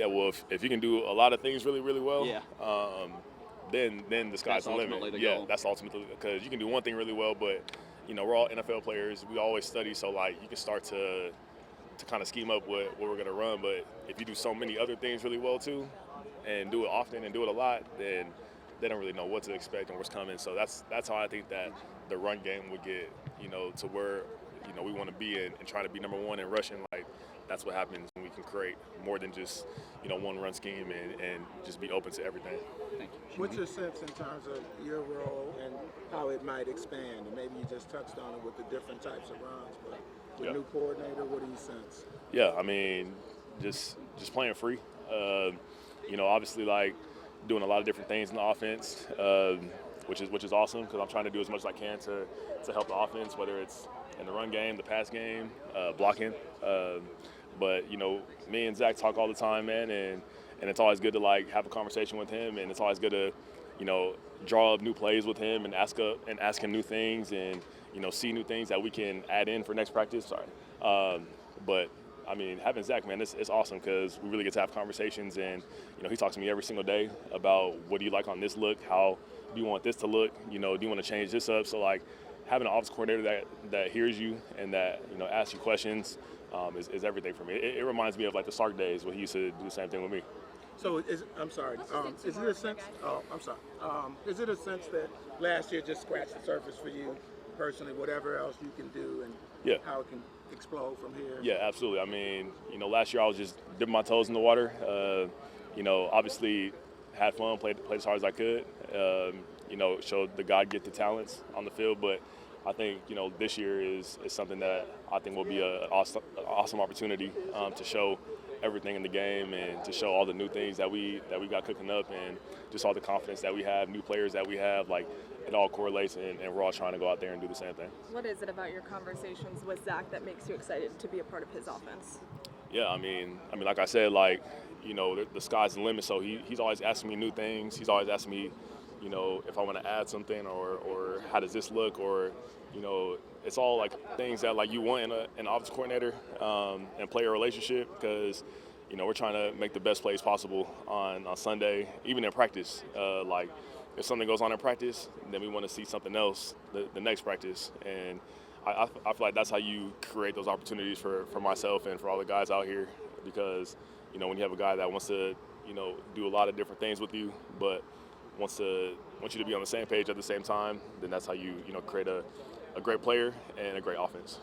Yeah, well, if you can do a lot of things really, really well, Yeah. then the sky's That's the limit. ultimately the Yeah, goal. that's ultimately because you can do one thing really well, but we're all NFL players. We always study, so like you can start to kind of scheme up what we're gonna run. But if you do so many other things really well too, and do it often and do it a lot, then they don't really know what to expect and what's coming. So that's how I think that the run game would get to where we want to be and try to be number one in rushing. Like that's what happens when we can create more than just one run scheme and just be open to everything. Thank you. What's your sense in terms of your role and how it might expand? And maybe you just touched on it with the different types of runs, but with new coordinator, what do you sense? Yeah, I mean, just playing free. Obviously, like doing a lot of different things in the offense, which is awesome because I'm trying to do as much as I can to help the offense, whether it's in the run game, the pass game, blocking. But me and Zach talk all the time, man, and it's always good to like have a conversation with him, and it's always good to draw up new plays with him and ask him new things and see new things that we can add in for next practice. Sorry, but I mean, having Zach, man, it's awesome because we really get to have conversations, and he talks to me every single day about what do you like on this look, how do you want this to look, do you want to change this up? So like having an office coordinator that hears you and that asks you questions is everything for me. It reminds me of like the Sark days when he used to do the same thing with me. So I'm sorry. Is it a sense? Oh, I'm sorry. Is it a sense that last year just scratched the surface for you personally? Whatever else you can do and how it can explode from here. Yeah, absolutely. I mean, last year I was just dipping my toes in the water. Obviously had fun, played as hard as I could. Showed the God-gifted talents on the field, but I think this year is something that I think will be an awesome opportunity to show everything in the game and to show all the new things that we got cooking up and just all the confidence that we have, new players that we have. Like it all correlates, and we're all trying to go out there and do the same thing. What is it about your conversations with Zach that makes you excited to be a part of his offense? Yeah, I mean, like I said, like the sky's the limit. So he's always asking me new things. He's always asking me, if I want to add something or how does this look, or it's all like things that like you want in an offensive coordinator and player relationship because we're trying to make the best plays possible on Sunday, even in practice. Like if something goes on in practice, then we want to see something else the next practice, and I feel like that's how you create those opportunities for myself and for all the guys out here because when you have a guy that wants to do a lot of different things with you, but wants you to be on the same page at the same time, then that's how you create a great player and a great offense.